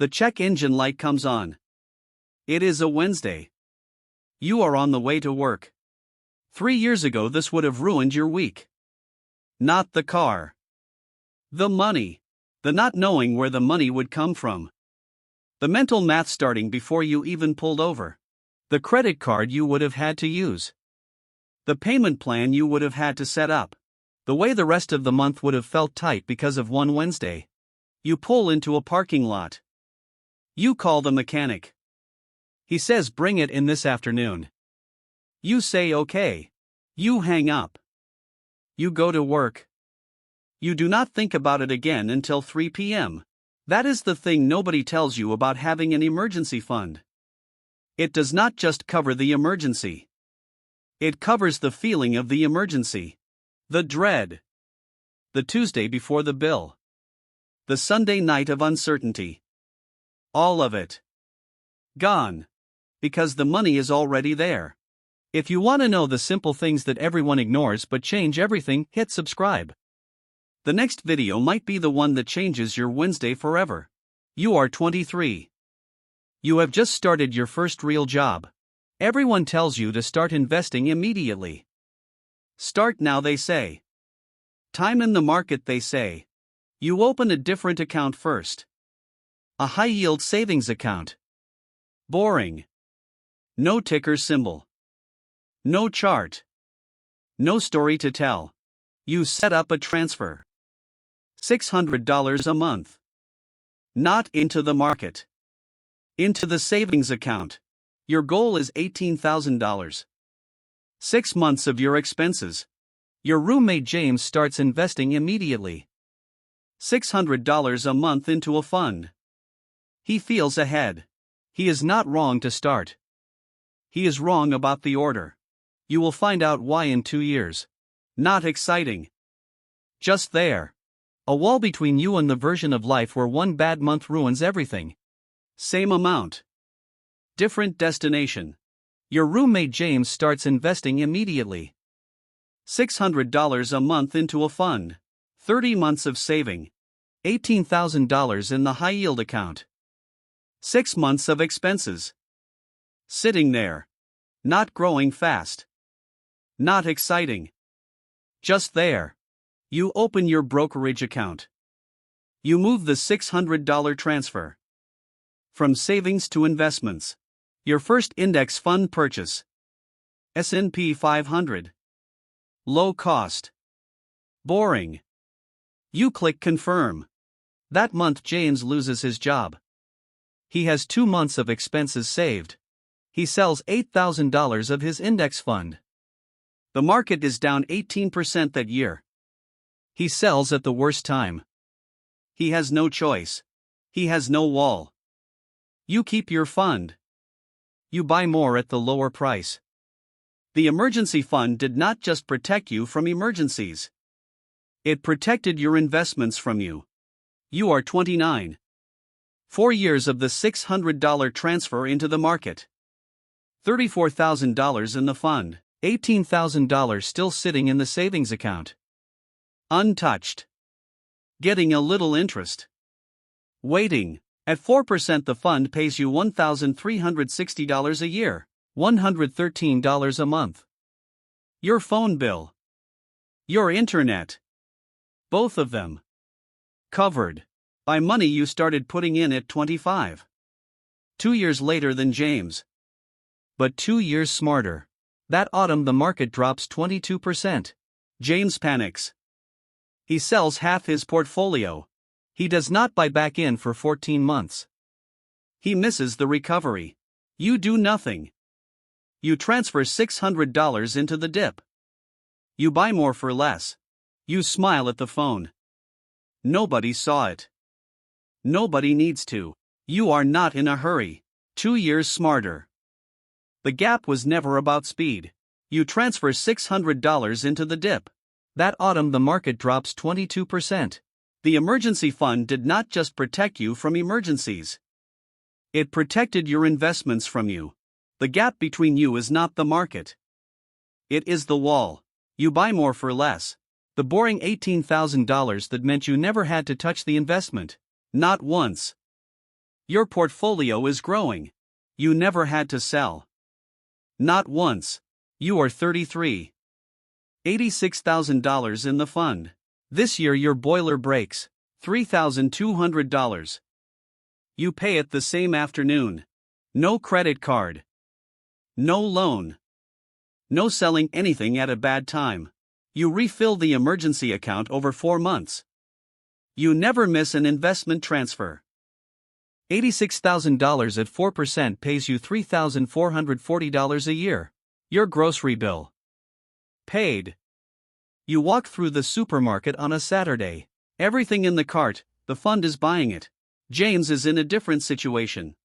The check engine light comes on. It is a Wednesday. You are on the way to work. 3 years ago, this would have ruined your week. Not the car. The money. The not knowing where the money would come from. The mental math starting before you even pulled over. The credit card you would have had to use. The payment plan you would have had to set up. The way the rest of the month would have felt tight because of one Wednesday. You pull into a parking lot. You call the mechanic. He says bring it in this afternoon. You say okay. You hang up. You go to work. You do not think about it again until 3 p.m. That is the thing nobody tells you about having an emergency fund. It does not just cover the emergency. It covers the feeling of the emergency. The dread. The Tuesday before the bill. The Sunday night of uncertainty. All of it. Gone. Because the money is already there. If you want to know the simple things that everyone ignores but change everything, hit subscribe. The next video might be the one that changes your Wednesday forever. You are 23. You have just started your first real job. Everyone tells you to start investing immediately. Start now, they say. Time in the market, they say. You open a different account first. A high-yield savings account. Boring. No ticker symbol. No chart. No story to tell. You set up a transfer. $600 a month. Not into the market. Into the savings account. Your goal is $18,000. 6 months of your expenses. Your roommate James starts investing immediately. $600 a month into a fund. He feels ahead. He is not wrong to start. He is wrong about the order. You will find out why in 2 years. Not exciting. Just there. A wall between you and the version of life where one bad month ruins everything. Same amount. Different destination. Your roommate James starts investing immediately. $600 a month into a fund. 30 months of saving. $18,000 in the high-yield account. 6 months of expenses. Sitting there. Not growing fast. Not exciting. Just there. You open your brokerage account. You move the $600 transfer. From savings to investments. Your first index fund purchase. S&P 500. Low cost. Boring. You click confirm. That month James loses his job. He has 2 months of expenses saved. He sells $8,000 of his index fund. The market is down 18% that year. He sells at the worst time. He has no choice. He has no wall. You keep your fund. You buy more at the lower price. The emergency fund did not just protect you from emergencies. It protected your investments from you. You are 29. 4 years of the $600 transfer into the market. $34,000 in the fund. $18,000 still sitting in the savings account. Untouched. Getting a little interest. Waiting. At 4% the fund pays you $1,360 a year, $113 a month. Your phone bill. Your internet. Both of them. Covered. By money you started putting in at 25. 2 years later than James. But 2 years smarter. That autumn the market drops 22%. James panics. He sells half his portfolio. He does not buy back in for 14 months. He misses the recovery. You do nothing. You transfer $600 into the dip. You buy more for less. You smile at the phone. Nobody saw it. Nobody needs to. You are not in a hurry. 2 years smarter. The gap was never about speed. You transfer $600 into the dip. That autumn the market drops 22%. The emergency fund did not just protect you from emergencies. It protected your investments from you. The gap between you is not the market. It is the wall. You buy more for less. The boring $18,000 that meant you never had to touch the investment. Not once. Your portfolio is growing. You never had to sell. Not once. You are 33. $86,000 in the fund. This year your boiler breaks. $3,200. You pay it the same afternoon. No credit card. No loan. No selling anything at a bad time. You refill the emergency account over 4 months. You never miss an investment transfer. $86,000 at 4% pays you $3,440 a year. Your grocery bill. Paid. You walk through the supermarket on a Saturday. Everything in the cart, the fund is buying it. James is in a different situation.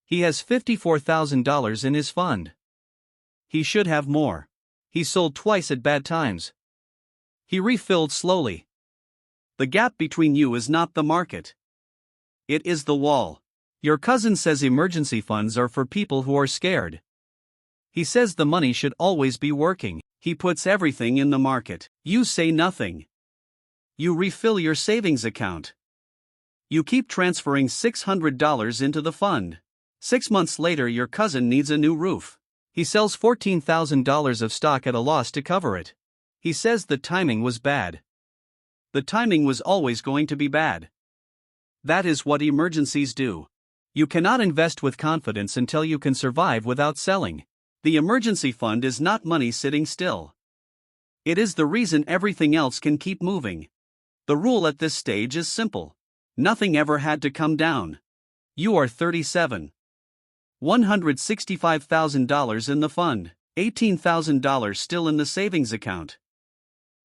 He has $54,000 in his fund. He should have more. He sold twice at bad times. He refilled slowly. The gap between you is not the market. It is the wall. Your cousin says emergency funds are for people who are scared. He says the money should always be working. He puts everything in the market. You say nothing. You refill your savings account. You keep transferring $600 into the fund. 6 months later, your cousin needs a new roof. He sells $14,000 of stock at a loss to cover it. He says the timing was bad. The timing was always going to be bad. That is what emergencies do. You cannot invest with confidence until you can survive without selling. The emergency fund is not money sitting still. It is the reason everything else can keep moving. The rule at this stage is simple. Nothing ever had to come down. You are 37. $165,000 in the fund, $18,000 still in the savings account.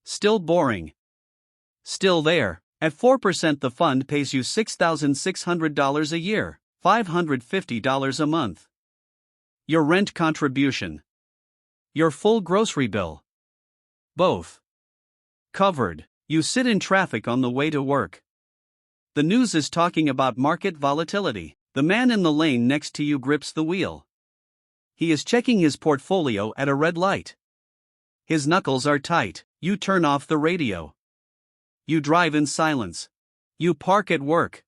Still boring. Still there. At 4% the fund pays you $6,600 a year, $550 a month. Your rent contribution. Your full grocery bill. Both. Covered. You sit in traffic on the way to work. The news is talking about market volatility. The man in the lane next to you grips the wheel. He is checking his portfolio at a red light. His knuckles are tight. You turn off the radio. You drive in silence. You park at work.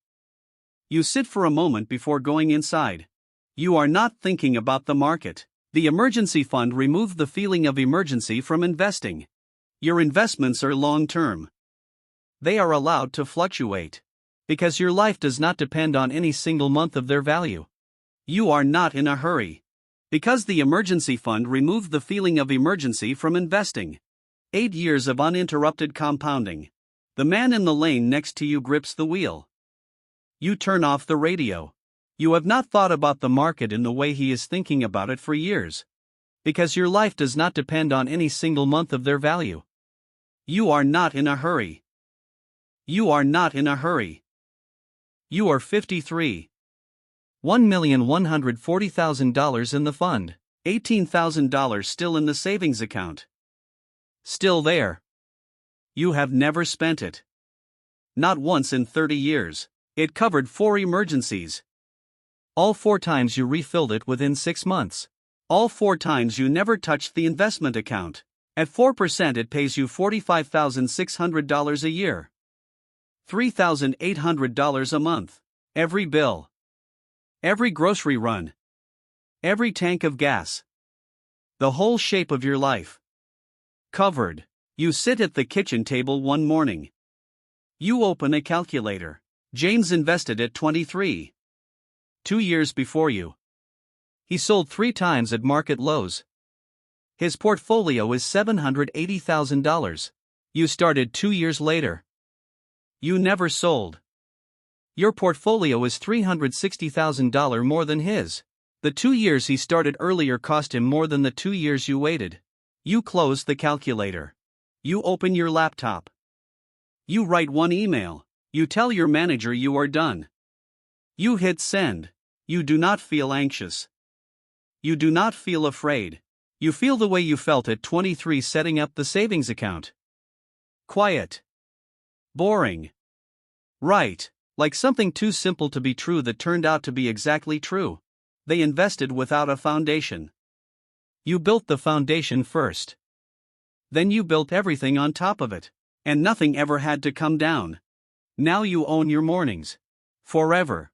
You sit for a moment before going inside. You are not thinking about the market. The emergency fund removed the feeling of emergency from investing. Your investments are long-term. They are allowed to fluctuate. Because your life does not depend on any single month of their value. You are not in a hurry. Because the emergency fund removed the feeling of emergency from investing. 8 years of uninterrupted compounding. The man in the lane next to you grips the wheel. You turn off the radio. You have not thought about the market in the way he is thinking about it for years. Because your life does not depend on any single month of their value. You are not in a hurry. You are not in a hurry. You are 53. $1,140,000 in the fund, $18,000 still in the savings account. Still there. You have never spent it. Not once in 30 years. It covered 4 emergencies. All 4 times you refilled it within 6 months. All 4 times you never touched the investment account. At 4% it pays you $45,600 a year. $3,800 a month. Every bill. Every grocery run. Every tank of gas. The whole shape of your life. Covered. You sit at the kitchen table one morning. You open a calculator. James invested at 23. 2 years before you. He sold 3 times at market lows. His portfolio is $780,000. You started 2 years later. You never sold. Your portfolio is $360,000 more than his. The 2 years he started earlier cost him more than the 2 years you waited. You close the calculator. You open your laptop. You write one email. You tell your manager you are done. You hit send. You do not feel anxious. You do not feel afraid. You feel the way you felt at 23 setting up the savings account. Quiet. Boring. Right, like something too simple to be true that turned out to be exactly true. They invested without a foundation. You built the foundation first. Then you built everything on top of it. And nothing ever had to come down. Now you own your mornings. Forever.